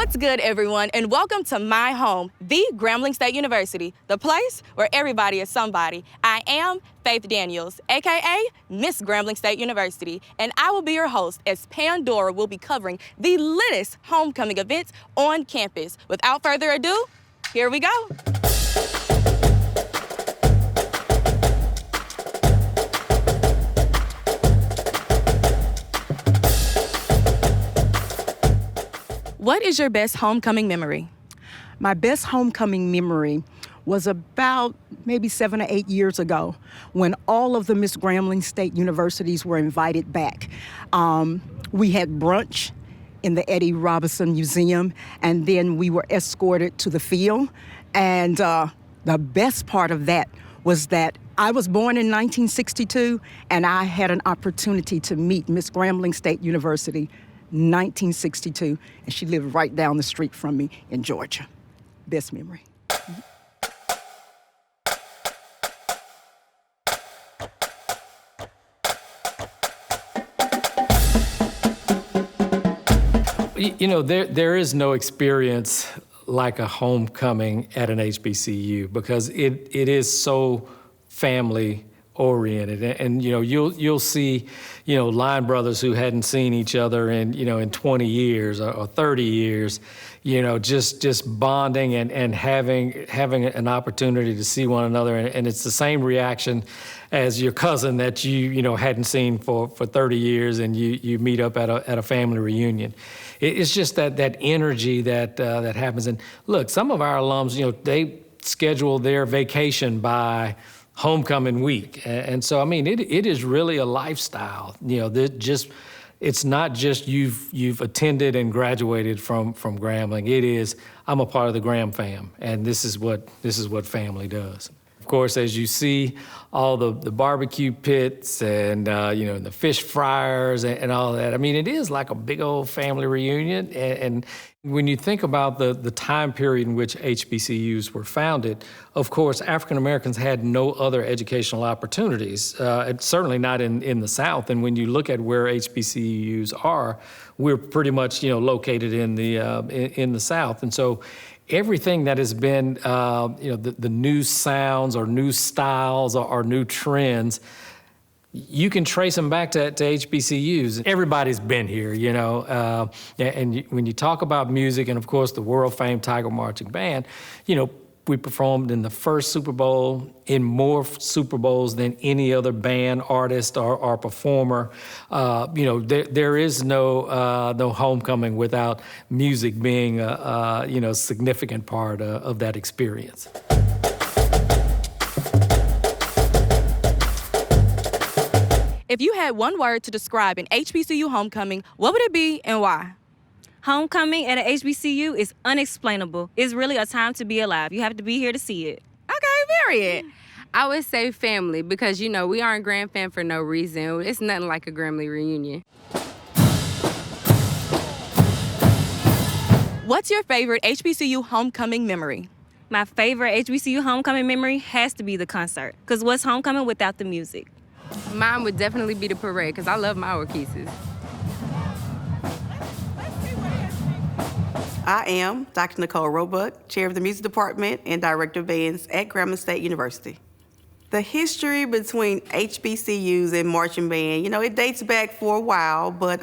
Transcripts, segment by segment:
What's good, everyone, and welcome to my home, the Grambling State University, the place where everybody is somebody. I am Faith Daniels, aka Miss Grambling State University, and I will be your host as Pandora will be covering the latest homecoming events on campus. Without further ado, here we go. What is your best homecoming memory? My best homecoming memory was about maybe 7 or 8 years ago when all of the Miss Grambling State Universities were invited back. We had brunch in the Eddie Robinson Museum, and then we were escorted to the field. And the best part of that was that I was born in 1962, and I had an opportunity to meet Miss Grambling State University 1962, and she lived right down the street from me in Georgia. Best memory. You know, there is no experience like a homecoming at an HBCU because it is so family oriented, and you know you'll see line brothers who hadn't seen each other in 20 years or 30 years, just bonding and having an opportunity to see one another, and it's the same reaction as your cousin that you hadn't seen for 30 years, and you meet up at a family reunion. It's just that energy that happens. And look, some of our alums, they schedule their vacation by homecoming week. And so, I mean, it is really a lifestyle. It's not just you've attended and graduated from Grambling. It is, I'm a part of the Gram fam, and this is what family does. Of course, as you see all the barbecue pits and the fish fryers and all that, I mean, it is like a big old family reunion. And when you think about the time period in which HBCUs were founded, of course, African Americans had no other educational opportunities, certainly not in the South. And when you look at where HBCUs are, we're pretty much located in the South. And so everything that has been, the new sounds or new styles or new trends, you can trace them back to HBCUs. Everybody's been here, and when you talk about music and, of course, the world-famed Tiger Marching Band, we performed in the first Super Bowl, in more Super Bowls than any other band, artist, or performer. There is no homecoming without music being a significant part of that experience. If you had one word to describe an HBCU homecoming, what would it be and why? Homecoming at an HBCU is unexplainable. It's really a time to be alive. You have to be here to see it. Okay, period. I would say family because, we aren't Gram fam for no reason. It's nothing like a Grambling reunion. What's your favorite HBCU homecoming memory? My favorite HBCU homecoming memory has to be the concert, because what's homecoming without the music? Mine would definitely be the parade because I love my Orchesis. I am Dr. Nicole Roebuck, Chair of the Music Department and Director of Bands at Grambling State University. The history between HBCUs and marching band, it dates back for a while, but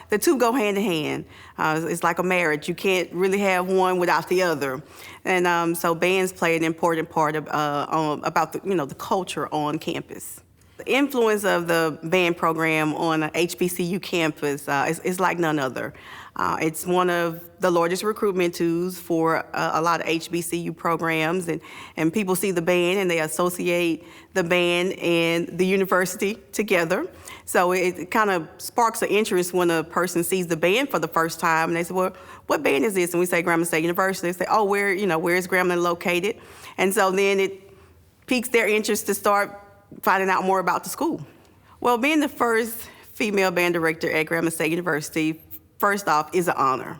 the two go hand in hand. It's like a marriage. You can't really have one without the other. And so bands play an important part about the culture on campus. The influence of the band program on an HBCU campus is like none other. It's one of the largest recruitment tools for a lot of HBCU programs, and people see the band and they associate the band and the university together. So it kind of sparks an interest when a person sees the band for the first time, and they say, well, what band is this? And we say Grambling State University. They say, oh, where is Grambling located? And so then it piques their interest to start finding out more about the school. Well, being the first female band director at Grambling State University, first off, is an honor.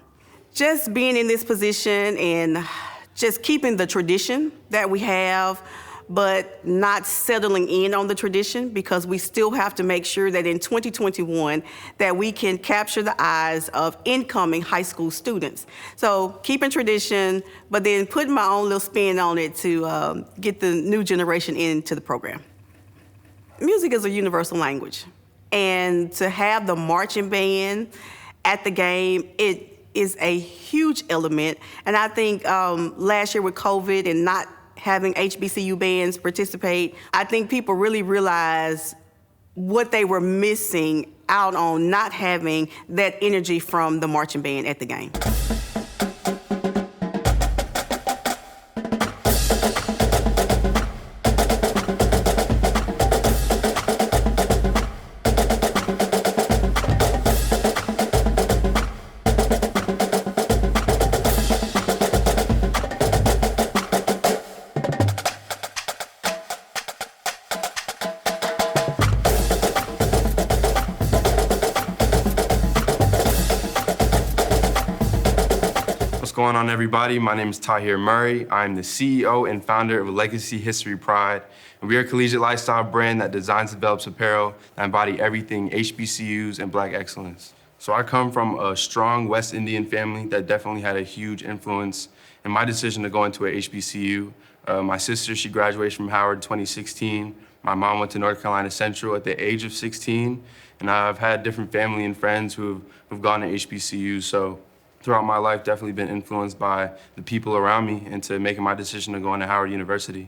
Just being in this position and just keeping the tradition that we have but not settling in on the tradition, because we still have to make sure that in 2021 that we can capture the eyes of incoming high school students. So keeping tradition, but then putting my own little spin on it to get the new generation into the program. Music is a universal language, and to have the marching band at the game, it is a huge element. And I think last year with COVID and not having HBCU bands participate, I think people really realized what they were missing out on not having that energy from the marching band at the game. What's going on, everybody? My name is Tahir Murray. I'm the CEO and founder of Legacy History Pride, and we are a collegiate lifestyle brand that designs and develops apparel that embody everything HBCUs and Black excellence. So I come from a strong West Indian family that definitely had a huge influence in my decision to go into a HBCU. My sister, she graduated from Howard in 2016. My mom went to North Carolina Central at the age of 16, and I've had different family and friends who've gone to HBCUs. So throughout my life, definitely been influenced by the people around me into making my decision to go into Howard University.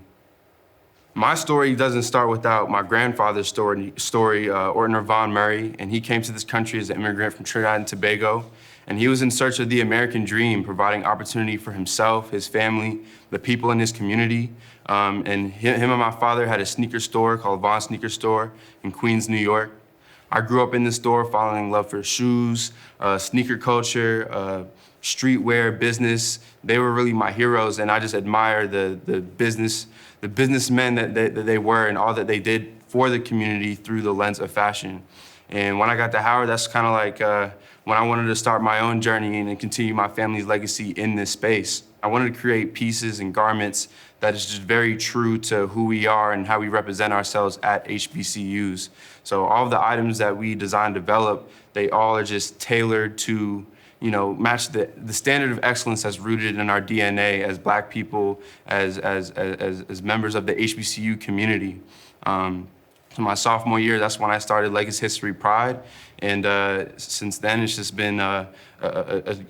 My story doesn't start without my grandfather's story, Ortner Von Murray, and he came to this country as an immigrant from Trinidad and Tobago, and he was in search of the American dream, providing opportunity for himself, his family, the people in his community. And him and my father had a sneaker store called Von Sneaker Store in Queens, New York. I grew up in this store following love for shoes, sneaker culture, streetwear, business. They were really my heroes, and I just admire the businessmen that they were and all that they did for the community through the lens of fashion. And when I got to Howard, that's kind of like when I wanted to start my own journey and continue my family's legacy in this space. I wanted to create pieces and garments that is just very true to who we are and how we represent ourselves at HBCUs. So all of the items that we design and develop, they all are just tailored to, match the standard of excellence that's rooted in our DNA as Black people, as members of the HBCU community. So my sophomore year, that's when I started Legacy History Pride. And since then, it's just been a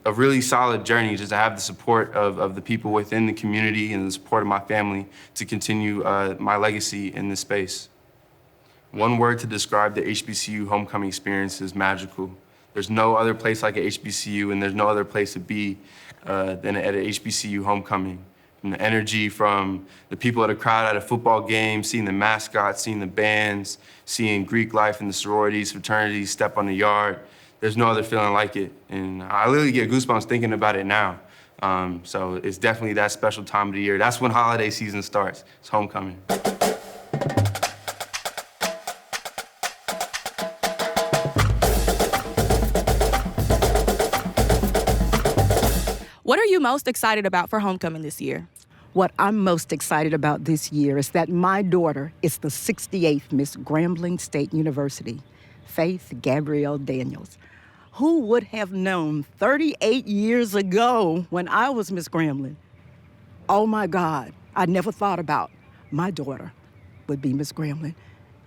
really solid journey just to have the support of the people within the community and the support of my family to continue my legacy in this space. One word to describe the HBCU homecoming experience is magical. There's no other place like a HBCU, and there's no other place to be than at an HBCU homecoming. And the energy from the people at a crowd at a football game, seeing the mascots, seeing the bands, seeing Greek life and the sororities, fraternities step on the yard. There's no other feeling like it. And I literally get goosebumps thinking about it now. So it's definitely that special time of the year. That's when holiday season starts. It's homecoming. What are you most excited about for homecoming this year? What I'm most excited about this year is that my daughter is the 68th Miss Grambling State University, Faith Gabrielle Daniels. Who would have known 38 years ago when I was Miss Grambling? Oh my God, I never thought about my daughter would be Miss Grambling.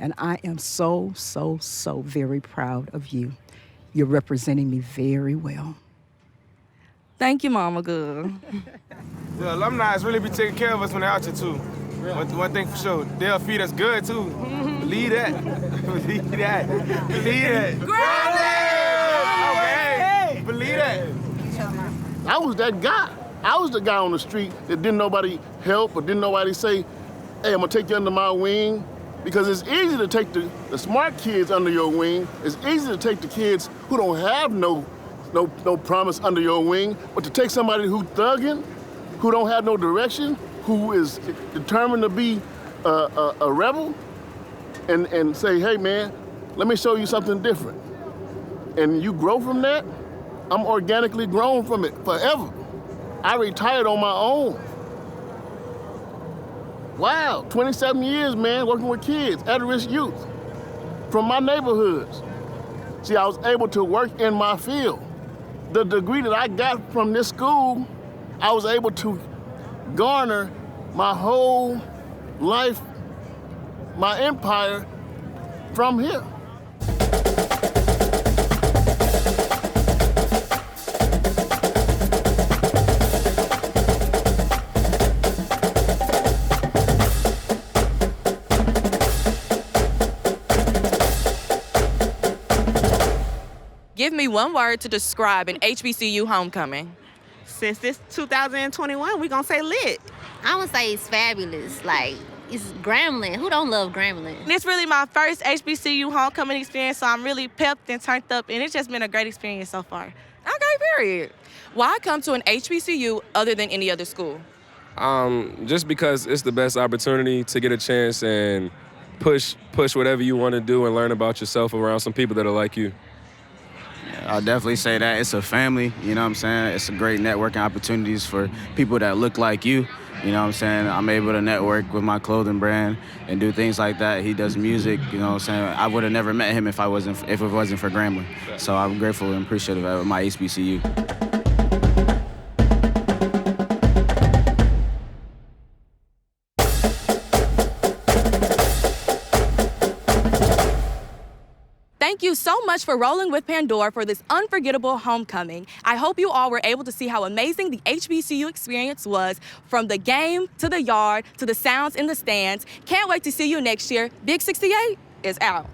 And I am so, so, so very proud of you. You're representing me very well. Thank you, Mama Good. The alumni really be taking care of us when they're out here, too. One thing for sure, they'll feed us good, too. Believe that. Believe that. Believe that. Okay. Believe that. I was that guy. I was the guy on the street that didn't nobody help or didn't nobody say, hey, I'm gonna take you under my wing. Because it's easy to take the smart kids under your wing. It's easy to take the kids who don't have no promise under your wing, but to take somebody who's thugging, who don't have no direction, who is determined to be a rebel, and say, hey man, let me show you something different. And you grow from that, I'm organically grown from it forever. I retired on my own. Wow, 27 years, man, working with kids, at-risk youth, from my neighborhoods. See, I was able to work in my field. The degree that I got from this school, I was able to garner my whole life, my empire from here. Give me one word to describe an HBCU homecoming. Since this 2021, we gonna say lit. I would say it's fabulous. Like, it's Grambling. Who don't love Grambling? This really my first HBCU homecoming experience, so I'm really pepped and turned up, and it's just been a great experience so far. Okay, period. Why come to an HBCU other than any other school? Just because it's the best opportunity to get a chance and push whatever you want to do and learn about yourself around some people that are like you. I'll definitely say that it's a family, you know what I'm saying? It's a great networking opportunities for people that look like you, you know what I'm saying? I'm able to network with my clothing brand and do things like that. He does music, you know what I'm saying? I would have never met him if it wasn't for Grambling. So I'm grateful and appreciative of my HBCU. Thank you so much for rolling with Pandora for this unforgettable homecoming. I hope you all were able to see how amazing the HBCU experience was, from the game to the yard to the sounds in the stands. Can't wait to see you next year. Big 68 is out.